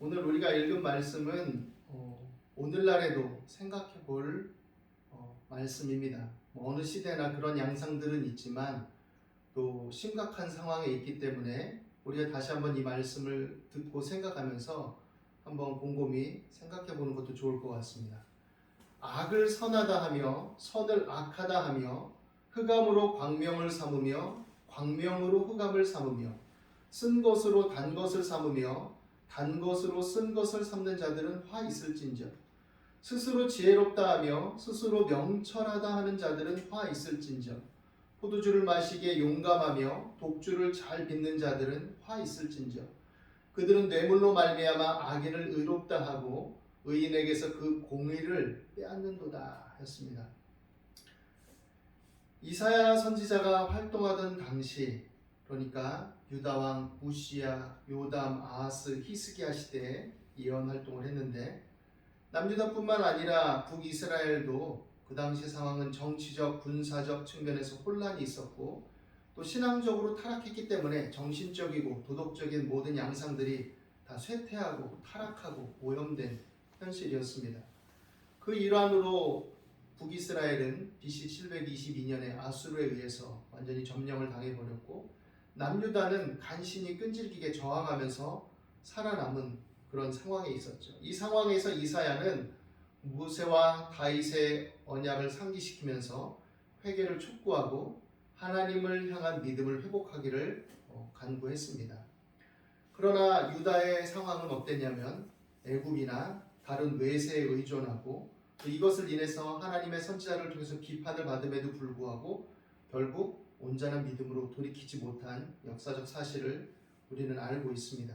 오늘 우리가 읽은 말씀은 오늘날에도 생각해 볼 말씀입니다. 어느 시대나 그런 양상들은 있지만 또 심각한 상황에 있기 때문에 우리가 다시 한번 이 말씀을 듣고 생각하면서 한번 곰곰이 생각해 보는 것도 좋을 것 같습니다. 악을 선하다 하며 선을 악하다 하며 흑암으로 광명을 삼으며 광명으로 흑암을 삼으며 쓴 것으로 단 것을 삼으며 단 것으로 쓴 것을 삼는 자들은 화 있을진저 스스로 지혜롭다 하며 스스로 명철하다 하는 자들은 화 있을진저 포도주를 마시기에 용감하며 독주를 잘 빚는 자들은 화 있을진저 그들은 뇌물로 말미암아 악인을 의롭다 하고 의인에게서 그 공의를 빼앗는도다 했습니다. 이사야 선지자가 활동하던 당시, 그러니까 유다왕 우시야, 요담, 아하스, 히스기야 시대에 예언 활동을 했는데 남유다뿐만 아니라 북이스라엘도 그 당시 상황은 정치적, 군사적 측면에서 혼란이 있었고 또 신앙적으로 타락했기 때문에 정신적이고 도덕적인 모든 양상들이 다 쇠퇴하고 타락하고 오염된 현실이었습니다. 그 일환으로 북이스라엘은 BC 722년에 아수르에 의해서 완전히 점령을 당해버렸고 남유다는 간신히 끈질기게 저항하면서 살아남은 그런 상황에 있었죠. 이 상황에서 이사야는 모세와 다윗의 언약을 상기시키면서 회개를 촉구하고 하나님을 향한 믿음을 회복하기를 간구했습니다. 그러나 유다의 상황은 어땠냐면 애굽이나 다른 외세에 의존하고 또 이것을 인해서 하나님의 선지자를 통해서 비판을 받음에도 불구하고 결국 온전한 믿음으로 돌이키지 못한 역사적 사실을 우리는 알고 있습니다.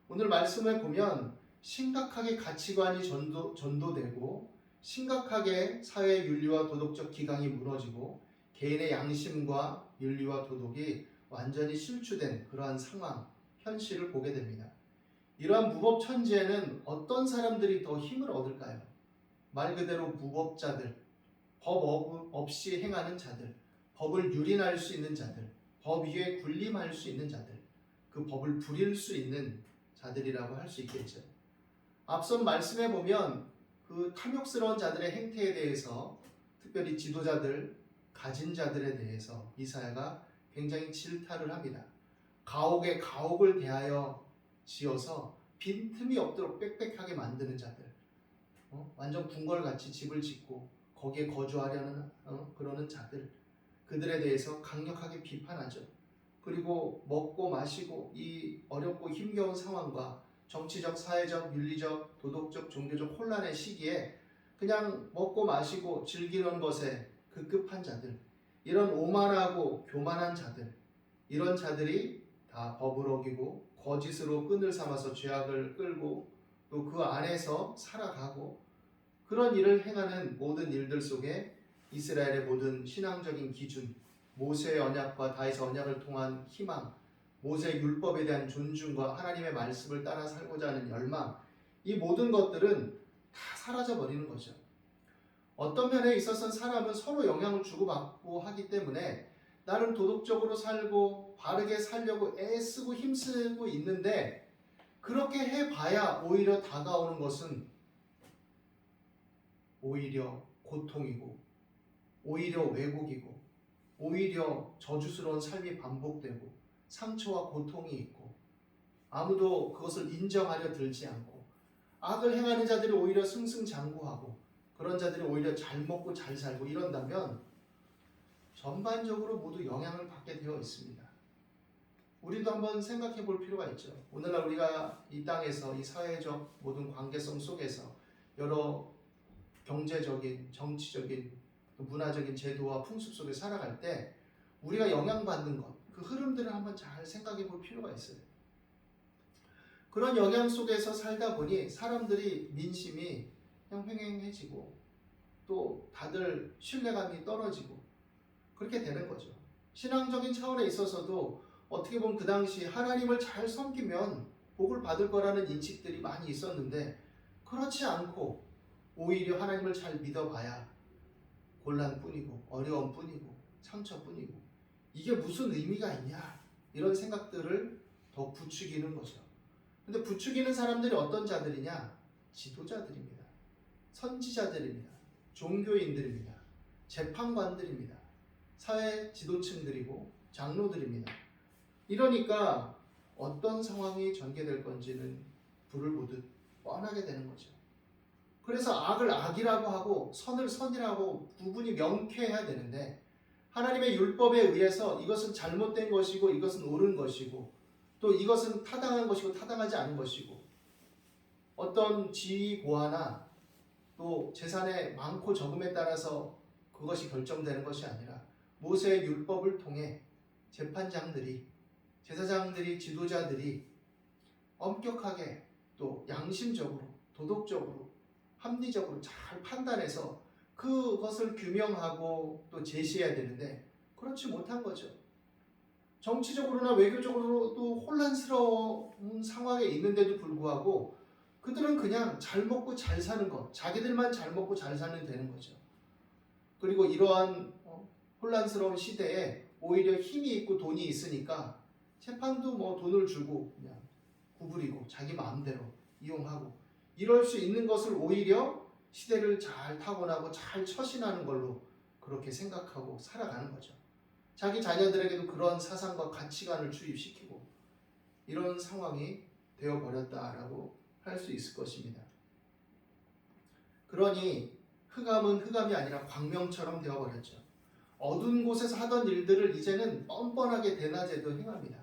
오늘 말씀을 보면 심각하게 가치관이 전도되고 심각하게 사회 윤리와 도덕적 기강이 무너지고 개인의 양심과 윤리와 도덕이 완전히 실추된 그러한 상황, 현실을 보게 됩니다. 이러한 무법천지에는 어떤 사람들이 더 힘을 얻을까요? 말 그대로 무법자들, 법 없이 행하는 자들, 법을 유린할 수 있는 자들, 법 위에 군림할 수 있는 자들, 그 법을 부릴 수 있는 자들이라고 할 수 있겠죠. 앞선 말씀에 보면 그 탐욕스러운 자들의 행태에 대해서 특별히 지도자들, 가진 자들에 대해서 이사야가 굉장히 질타를 합니다. 가옥에 가옥을 대하여 지어서 빈틈이 없도록 빽빽하게 만드는 자들, 완전 궁궐같이 집을 짓고 거기에 거주하려는 그러는 자들, 그들에 대해서 강력하게 비판하죠. 그리고 먹고 마시고 이 어렵고 힘겨운 상황과 정치적, 사회적, 윤리적, 도덕적, 종교적 혼란의 시기에 그냥 먹고 마시고 즐기는 것에 급급한 자들, 이런 오만하고 교만한 자들, 이런 자들이 다 법을 어기고 거짓으로 끈을 삼아서 죄악을 끌고 또 그 안에서 살아가고 그런 일을 행하는 모든 일들 속에 이스라엘의 모든 신앙적인 기준, 모세의 언약과 다윗의 언약을 통한 희망, 모세의 율법에 대한 존중과 하나님의 말씀을 따라 살고자 하는 열망, 이 모든 것들은 다 사라져 버리는 거죠. 어떤 면에 있어서는 사람은 서로 영향을 주고받고 하기 때문에 나는 도덕적으로 살고 바르게 살려고 애쓰고 힘쓰고 있는데 그렇게 해봐야 오히려 다가오는 것은 오히려 고통이고 오히려 왜곡이고 오히려 저주스러운 삶이 반복되고 상처와 고통이 있고 아무도 그것을 인정하려 들지 않고 악을 행하는 자들이 오히려 승승장구하고 그런 자들이 오히려 잘 먹고 잘 살고 이런다면 전반적으로 모두 영향을 받게 되어 있습니다. 우리도 한번 생각해 볼 필요가 있죠. 오늘날 우리가 이 땅에서 이 사회적 모든 관계성 속에서 여러 경제적인, 정치적인, 문화적인 제도와 풍습 속에 살아갈 때 우리가 영향받는 것, 그 흐름들을 한번 잘 생각해 볼 필요가 있어요. 그런 영향 속에서 살다 보니 사람들이 민심이 그냥 횡행해지고 또 다들 신뢰감이 떨어지고 그렇게 되는 거죠. 신앙적인 차원에 있어서도 어떻게 보면 그 당시 하나님을 잘 섬기면 복을 받을 거라는 인식들이 많이 있었는데 그렇지 않고 오히려 하나님을 잘 믿어봐야 곤란뿐이고 어려움뿐이고 상처뿐이고 이게 무슨 의미가 있냐 이런 생각들을 더 부추기는 거죠. 근데 부추기는 사람들이 어떤 자들이냐? 지도자들입니다. 선지자들입니다. 종교인들입니다. 재판관들입니다. 사회 지도층들이고 장로들입니다. 이러니까 어떤 상황이 전개될 건지는 불을 보듯 뻔하게 되는 거죠. 그래서 악을 악이라고 하고 선을 선이라고 구분이 명쾌해야 되는데 하나님의 율법에 의해서 이것은 잘못된 것이고 이것은 옳은 것이고 또 이것은 타당한 것이고 타당하지 않은 것이고 어떤 지위 고하나 또 재산의 많고 적음에 따라서 그것이 결정되는 것이 아니라 모세의 율법을 통해 재판장들이 제사장들이 지도자들이 엄격하게 또 양심적으로 도덕적으로 합리적으로 잘 판단해서 그것을 규명하고 또 제시해야 되는데 그렇지 못한 거죠. 정치적으로나 외교적으로도 혼란스러운 상황에 있는데도 불구하고 그들은 그냥 잘 먹고 잘 사는 것, 자기들만 잘 먹고 잘 사는 되는 거죠. 그리고 이러한 혼란스러운 시대에 오히려 힘이 있고 돈이 있으니까 재판도 뭐 돈을 주고 그냥 구부리고 자기 마음대로 이용하고 이럴 수 있는 것을 오히려 시대를 잘 타고나고 잘 처신하는 걸로 그렇게 생각하고 살아가는 거죠. 자기 자녀들에게도 그런 사상과 가치관을 주입시키고 이런 상황이 되어버렸다라고 할 수 있을 것입니다. 그러니 흑암은 흑암이 아니라 광명처럼 되어버렸죠. 어두운 곳에서 하던 일들을 이제는 뻔뻔하게 대낮에도 행합니다.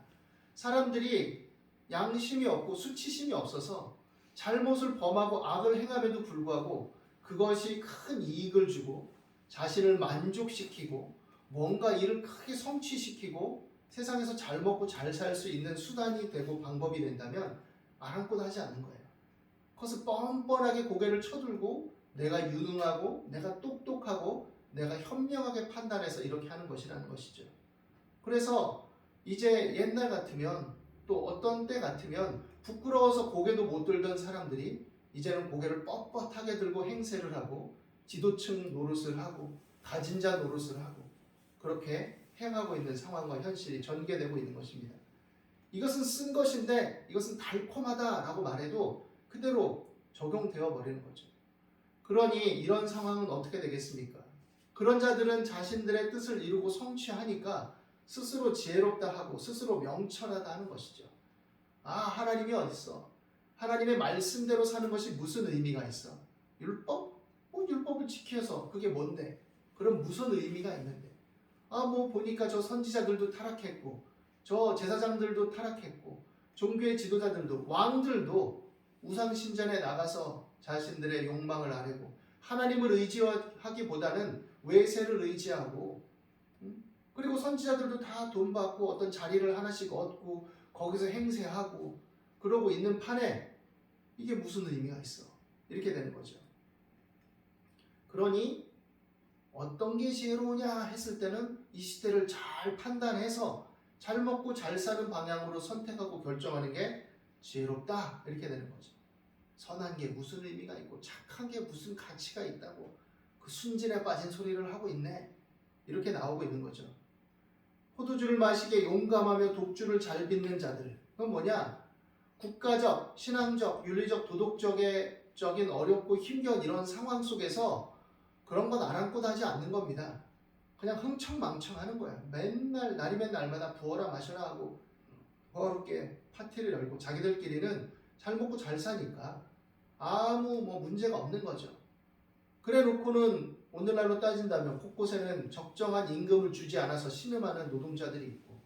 사람들이 양심이 없고 수치심이 없어서 잘못을 범하고 악을 행함에도 불구하고 그것이 큰 이익을 주고 자신을 만족시키고 뭔가 일을 크게 성취시키고 세상에서 잘 먹고 잘 살 수 있는 수단이 되고 방법이 된다면 아랑곳 하지 않는 거예요. 그것을 뻔뻔하게 고개를 쳐들고 내가 유능하고 내가 똑똑하고 내가 현명하게 판단해서 이렇게 하는 것이라는 것이죠. 그래서 이제 옛날 같으면 또 어떤 때 같으면 부끄러워서 고개도 못 들던 사람들이 이제는 고개를 뻣뻣하게 들고 행세를 하고 지도층 노릇을 하고 가진 자 노릇을 하고 그렇게 행하고 있는 상황과 현실이 전개되고 있는 것입니다. 이것은 쓴 것인데 이것은 달콤하다라고 말해도 그대로 적용되어 버리는 거죠. 그러니 이런 상황은 어떻게 되겠습니까? 그런 자들은 자신들의 뜻을 이루고 성취하니까 스스로 지혜롭다 하고 스스로 명철하다 하는 것이죠. 아, 하나님이 어딨어? 하나님의 말씀대로 사는 것이 무슨 의미가 있어? 율법? 뭐 율법을 지켜서 그게 뭔데? 그럼 무슨 의미가 있는데? 아, 뭐 보니까 저 선지자들도 타락했고 저 제사장들도 타락했고 종교의 지도자들도 왕들도 우상신전에 나가서 자신들의 욕망을 아뢰고 하나님을 의지하기보다는 외세를 의지하고 그리고 선지자들도 다 돈 받고 어떤 자리를 하나씩 얻고 거기서 행세하고 그러고 있는 판에 이게 무슨 의미가 있어? 이렇게 되는 거죠. 그러니 어떤 게 지혜로우냐 했을 때는 이 시대를 잘 판단해서 잘 먹고 잘 사는 방향으로 선택하고 결정하는 게 지혜롭다 이렇게 되는 거죠. 선한 게 무슨 의미가 있고 착한 게 무슨 가치가 있다고 그 순진에 빠진 소리를 하고 있네 이렇게 나오고 있는 거죠. 포도주를 마시기에 용감하며 독주를 잘 빚는 자들 그건 뭐냐? 국가적, 신앙적, 윤리적, 도덕적인 어렵고 힘겨운 이런 상황 속에서 그런 건 아랑곳 하지 않는 겁니다. 그냥 흥청망청 하는 거야. 맨날 날이면 날마다 부어라 마셔라 하고 호화롭게 파티를 열고 자기들끼리는 잘 먹고 잘 사니까 아무 문제가 없는 거죠. 그래 놓고는 오늘날로 따진다면 곳곳에는 적정한 임금을 주지 않아서 신음하는 노동자들이 있고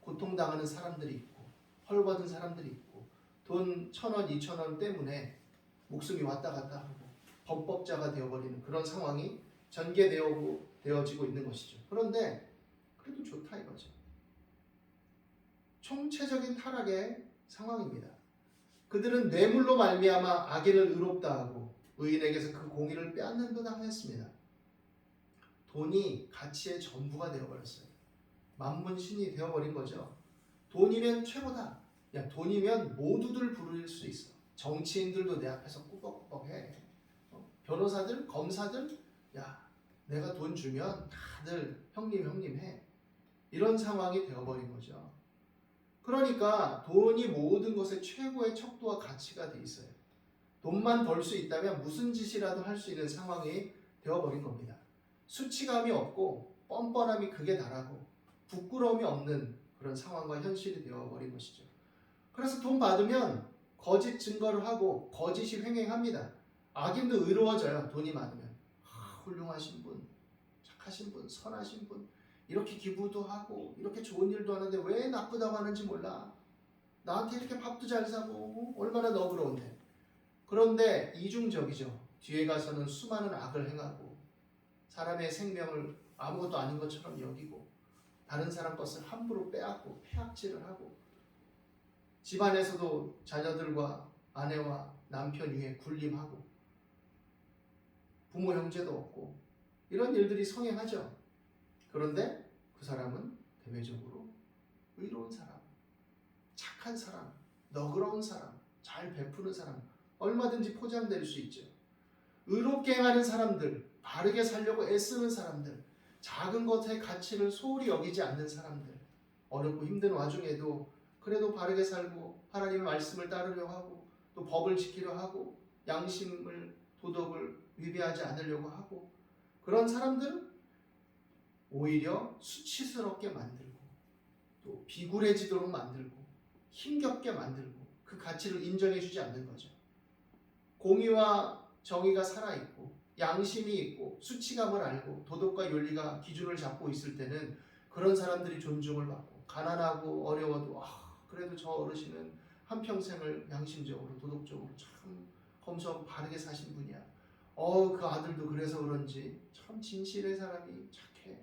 고통당하는 사람들이 있고 헐벗은 사람들이 있고 돈 1,000원, 2,000원 때문에 목숨이 왔다 갔다 하고 범법자가 되어버리는 그런 상황이 전개되어지고 있는 것이죠. 그런데 그래도 좋다 이거죠. 총체적인 타락의 상황입니다. 그들은 뇌물로 말미암아 악인을 의롭다 하고 의인에게서 그 공의를 빼앗는 듯 하였습니다. 돈이 가치의 전부가 되어버렸어요. 만문신이 되어버린 거죠. 돈이면 최고다. 야, 돈이면 모두들 부를 수 있어. 정치인들도 내 앞에서 꾸벅꾸벅 해. 변호사들, 검사들, 야, 내가 돈 주면 다들 형님 해. 이런 상황이 되어버린 거죠. 그러니까 돈이 모든 것의 최고의 척도와 가치가 돼 있어요. 돈만 벌 수 있다면 무슨 짓이라도 할 수 있는 상황이 되어버린 겁니다. 수치감이 없고 뻔뻔함이 극에 달하고 부끄러움이 없는 그런 상황과 현실이 되어버린 것이죠. 그래서 돈 받으면 거짓 증거를 하고 거짓이 횡행합니다. 악인도 의로워져요. 돈이 많으면. 훌륭하신 분, 착하신 분, 선하신 분, 이렇게 기부도 하고 이렇게 좋은 일도 하는데 왜 나쁘다고 하는지 몰라. 나한테 이렇게 밥도 잘 사고 얼마나 너그러운데. 그런데 이중적이죠. 뒤에 가서는 수많은 악을 행하고 사람의 생명을 아무것도 아닌 것처럼 여기고 다른 사람 것을 함부로 빼앗고 폐악질을 하고 집안에서도 자녀들과 아내와 남편 위에 군림하고 부모 형제도 없고 이런 일들이 성행하죠. 그런데 그 사람은 대외적으로 의로운 사람, 착한 사람, 너그러운 사람, 잘 베푸는 사람, 얼마든지 포장될 수 있죠. 의롭게 행하는 사람들, 바르게 살려고 애쓰는 사람들, 작은 것의 가치를 소홀히 여기지 않는 사람들, 어렵고 힘든 와중에도 그래도 바르게 살고 하나님의 말씀을 따르려고 하고 또 법을 지키려 하고 양심을 도덕을 위배하지 않으려고 하고 그런 사람들은 오히려 수치스럽게 만들고 또 비굴해지도록 만들고 힘겹게 만들고 그 가치를 인정해주지 않는 거죠. 공의와 정의가 살아있고 양심이 있고 수치감을 알고 도덕과 윤리가 기준을 잡고 있을 때는 그런 사람들이 존중을 받고 가난하고 어려워도 그래도 저 어르신은 한평생을 양심적으로 도덕적으로 참 검소하고 바르게 사신 분이야. 그 아들도 그래서 그런지 참 진실의 사람이 착해.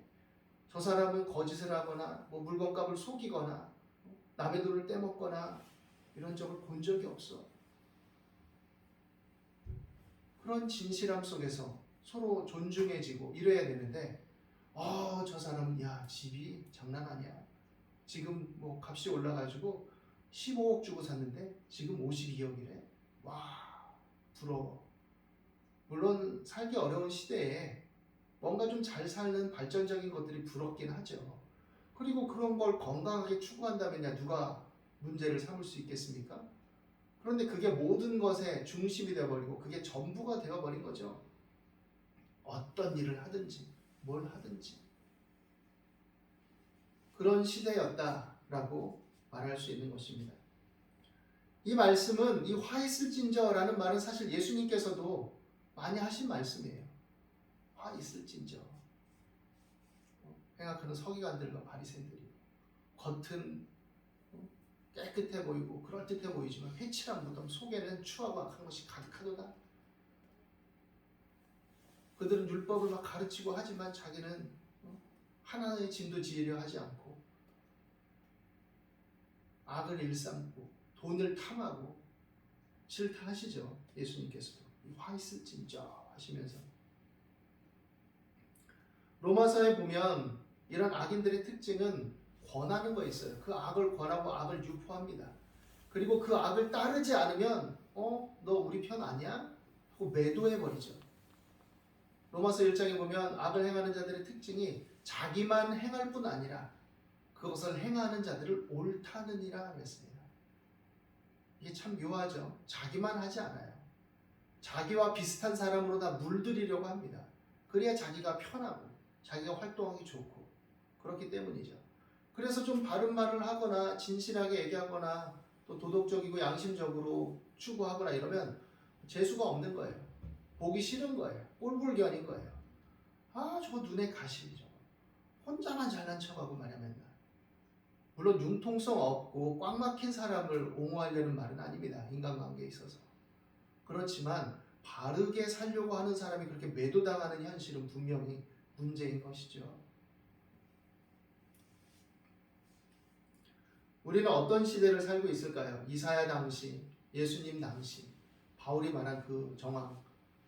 저 사람은 거짓을 하거나 물건값을 속이거나 남의 돈을 떼먹거나 이런 적을 본 적이 없어. 그런 진실함 속에서 서로 존중해지고 이래야 되는데 저 사람은 집이 장난 아니야. 지금 값이 올라가지고 15억 주고 샀는데 지금 52억이래. 와, 부러워. 물론 살기 어려운 시대에 뭔가 좀 잘 사는 발전적인 것들이 부럽긴 하죠. 그리고 그런 걸 건강하게 추구한다면 누가 문제를 삼을 수 있겠습니까? 그런데 그게 모든 것의 중심이 되어버리고 그게 전부가 되어버린 거죠. 어떤 일을 하든지 뭘 하든지 그런 시대였다라고 말할 수 있는 것입니다. 이 말씀은 이 화 있을진저라는 말은 사실 예수님께서도 많이 하신 말씀이에요. 화 있을진저. 생각하는 서기관들과 바리새인들이 겉은 깨끗해 보이고 그럴듯해 보이지만 회칠한 무덤 속에는 추하고 악한 것이 가득하도다. 그들은 율법을 막 가르치고 하지만 자기는 하나의 진도 지으려 하지 않고 악을 일삼고 돈을 탐하고 질타하시죠. 예수님께서도 화 있을진저 하시면서 로마서에 보면 이런 악인들의 특징은 권하는 거 있어요. 그 악을 권하고 악을 유포합니다. 그리고 그 악을 따르지 않으면 너 우리 편 아니야? 하고 매도해버리죠. 로마서 1장에 보면 악을 행하는 자들의 특징이 자기만 행할 뿐 아니라 그것을 행하는 자들을 옳다느니라 그랬습니다. 이게 참 묘하죠. 자기만 하지 않아요. 자기와 비슷한 사람으로 다 물들이려고 합니다. 그래야 자기가 편하고 자기가 활동하기 좋고 그렇기 때문이죠. 그래서 좀 바른 말을 하거나 진실하게 얘기하거나 또 도덕적이고 양심적으로 추구하거나 이러면 재수가 없는 거예요. 보기 싫은 거예요. 꼴불견인 거예요. 저거 눈에 가시죠. 혼자만 잘난 척하고 말이야 맨날. 물론 융통성 없고 꽉 막힌 사람을 옹호하려는 말은 아닙니다. 인간관계에 있어서. 그렇지만 바르게 살려고 하는 사람이 그렇게 매도당하는 현실은 분명히 문제인 것이죠. 우리는 어떤 시대를 살고 있을까요? 이사야 당시, 예수님 당시, 바울이 말한 그 정황,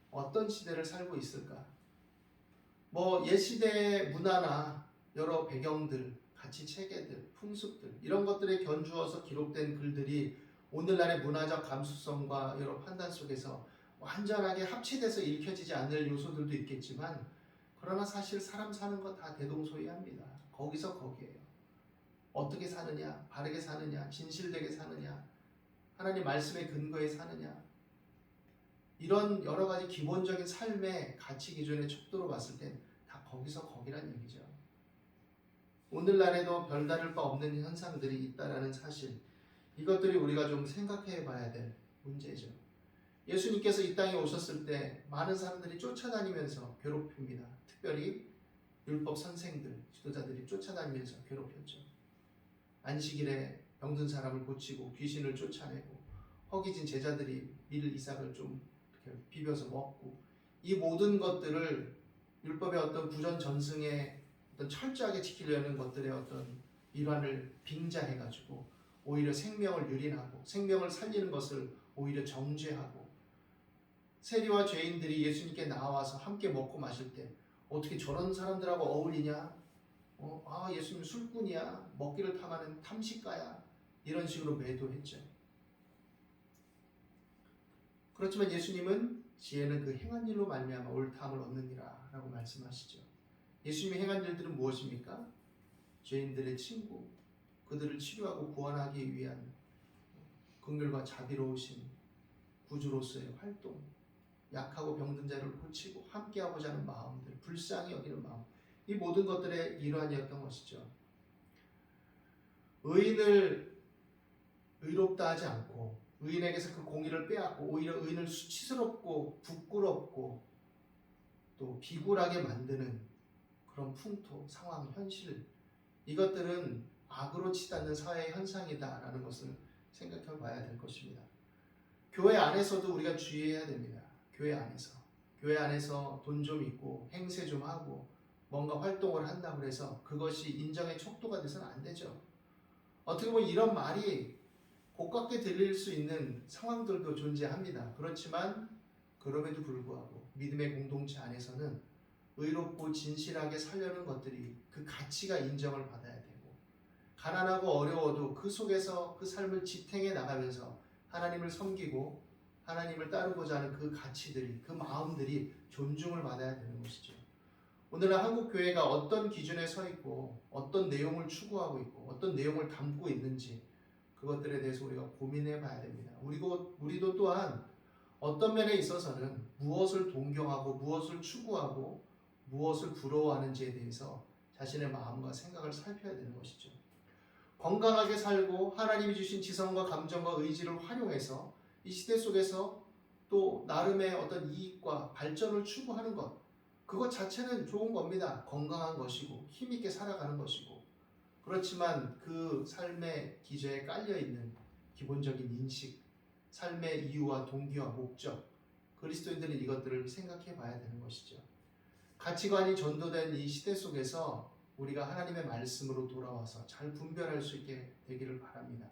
어떤 시대를 살고 있을까? 옛 시대의 문화나 여러 배경들, 가치 체계들, 풍습들 이런 것들에 견주어서 기록된 글들이 오늘날의 문화적 감수성과 여러 판단 속에서 완전하게 합치돼서 읽혀지지 않을 요소들도 있겠지만 그러나 사실 사람 사는 거 다 대동소이합니다. 거기서 거기에요. 어떻게 사느냐, 바르게 사느냐, 진실되게 사느냐, 하나님 말씀의 근거에 사느냐, 이런 여러 가지 기본적인 삶의 가치 기준의 척도로 봤을 땐 다 거기서 거기란 얘기죠. 오늘날에도 별다를 바 없는 현상들이 있다라는 사실, 이것들이 우리가 좀 생각해 봐야 될 문제죠. 예수님께서 이 땅에 오셨을 때 많은 사람들이 쫓아다니면서 괴롭힙니다. 특별히 율법 선생들, 지도자들이 쫓아다니면서 괴롭혔죠. 안식일에 병든 사람을 고치고 귀신을 쫓아내고 허기진 제자들이 밀 이삭을 좀 이렇게 비벼서 먹고, 이 모든 것들을 율법의 어떤 구전 전승에 어떤 철저하게 지키려는 것들의 어떤 일환을 빙자해가지고 오히려 생명을 유린하고 생명을 살리는 것을 오히려 정죄하고, 세리와 죄인들이 예수님께 나와서 함께 먹고 마실 때 어떻게 저런 사람들하고 어울리냐? 예수님 술꾼이야, 먹기를 탐하는 탐식가야, 이런 식으로 매도했죠. 그렇지만 예수님은 지혜는 그 행한 일로 말미암아 옳다함을 얻느니라 라고 말씀하시죠. 예수님이 행한 일들은 무엇입니까? 죄인들의 친구, 그들을 치료하고 구원하기 위한 긍휼과 자비로우신 구주로서의 활동, 약하고 병든 자를 고치고 함께하고자 하는 마음들, 불쌍히 여기는 마음, 이 모든 것들의 일환이었던 것이죠. 의인을 의롭다 하지 않고 의인에게서 그 공의를 빼앗고 오히려 의인을 수치스럽고 부끄럽고 또 비굴하게 만드는 그런 풍토, 상황, 현실, 이것들은 악으로 치닫는 사회의 현상이다라는 것을 생각해 봐야 될 것입니다. 교회 안에서도 우리가 주의해야 됩니다. 교회 안에서 돈 좀 있고 행세 좀 하고 뭔가 활동을 한다고 해서 그것이 인정의 척도가 돼서는 안 되죠. 어떻게 보면 이런 말이 고깝게 들릴 수 있는 상황들도 존재합니다. 그렇지만 그럼에도 불구하고 믿음의 공동체 안에서는 의롭고 진실하게 살려는 것들이 그 가치가 인정을 받아야 되고, 가난하고 어려워도 그 속에서 그 삶을 지탱해 나가면서 하나님을 섬기고 하나님을 따르고자 하는 그 가치들이, 그 마음들이 존중을 받아야 되는 것이죠. 오늘날 한국교회가 어떤 기준에 서 있고 어떤 내용을 추구하고 있고 어떤 내용을 담고 있는지, 그것들에 대해서 우리가 고민해 봐야 됩니다. 우리도 또한 어떤 면에 있어서는 무엇을 동경하고 무엇을 추구하고 무엇을 부러워하는지에 대해서 자신의 마음과 생각을 살펴야 되는 것이죠. 건강하게 살고 하나님이 주신 지성과 감정과 의지를 활용해서 이 시대 속에서 또 나름의 어떤 이익과 발전을 추구하는 것, 그것 자체는 좋은 겁니다. 건강한 것이고 힘있게 살아가는 것이고. 그렇지만 그 삶의 기저에 깔려있는 기본적인 인식, 삶의 이유와 동기와 목적, 그리스도인들은 이것들을 생각해 봐야 되는 것이죠. 가치관이 전도된 이 시대 속에서 우리가 하나님의 말씀으로 돌아와서 잘 분별할 수 있게 되기를 바랍니다.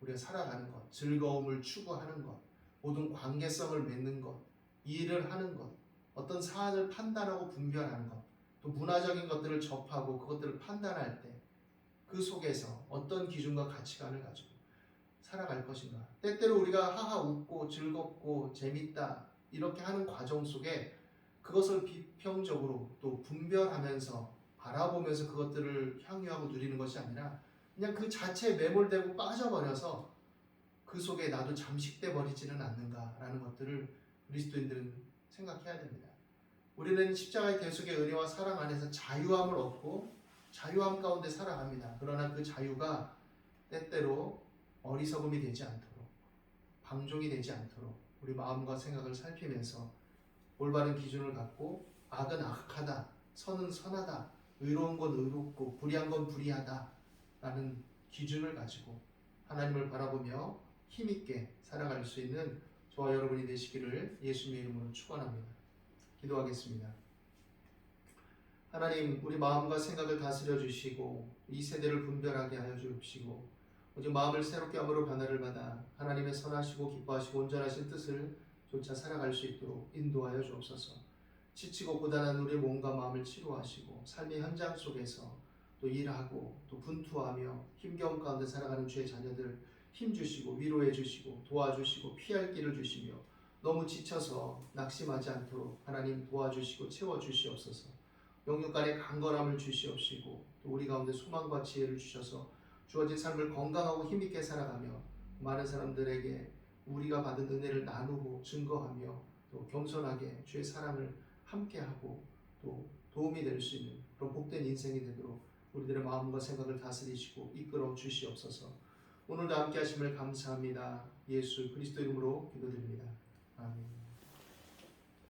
우리가 살아가는 것, 즐거움을 추구하는 것, 모든 관계성을 맺는 것, 일을 하는 것, 어떤 사안을 판단하고 분별하는 것, 또 문화적인 것들을 접하고 그것들을 판단할 때 그 속에서 어떤 기준과 가치관을 가지고 살아갈 것인가. 때때로 우리가 하하 웃고 즐겁고 재밌다 이렇게 하는 과정 속에 그것을 비평적으로 또 분별하면서 바라보면서 그것들을 향유하고 누리는 것이 아니라 그냥 그 자체에 매몰되고 빠져버려서 그 속에 나도 잠식돼 버리지는 않는가라는 것들을 그리스도인들은 생각해야 됩니다. 우리는 십자가의 대속의 은혜와 사랑 안에서 자유함을 얻고 자유함 가운데 살아갑니다. 그러나 그 자유가 때때로 어리석음이 되지 않도록, 방종이 되지 않도록 우리 마음과 생각을 살피면서 올바른 기준을 갖고 악은 악하다, 선은 선하다, 의로운 건 의롭고 불의한 건 불의하다 라는 기준을 가지고 하나님을 바라보며 힘있게 살아갈 수 있는 저와 여러분이 되시기를 예수님의 이름으로 축원합니다. 기도하겠습니다. 하나님, 우리 마음과 생각을 다스려 주시고 이 세대를 분별하게 하여 주시고 오직 마음을 새롭게 함으로 변화를 받아 하나님의 선하시고 기뻐하시고 온전하신 뜻을 쫓아 살아갈 수 있도록 인도하여 주옵소서. 지치고 고단한 우리의 몸과 마음을 치료하시고 삶의 현장 속에서 또 일하고 또 분투하며 힘겨움 가운데 살아가는 주의 자녀들 힘주시고 위로해 주시고 도와주시고 피할 길을 주시며 너무 지쳐서 낙심하지 않도록 하나님 도와주시고 채워주시옵소서. 영육간의 강건함을 주시옵시고 또 우리 가운데 소망과 지혜를 주셔서 주어진 삶을 건강하고 힘있게 살아가며 많은 사람들에게 우리가 받은 은혜를 나누고 증거하며 또 겸손하게 주의 사랑을 함께하고 또 도움이 될 수 있는 그런 복된 인생이 되도록 우리들의 마음과 생각을 다스리시고 이끌어 주시옵소서. 오늘도 함께 하심을 감사합니다. 예수 그리스도 이름으로 기도드립니다. 아멘.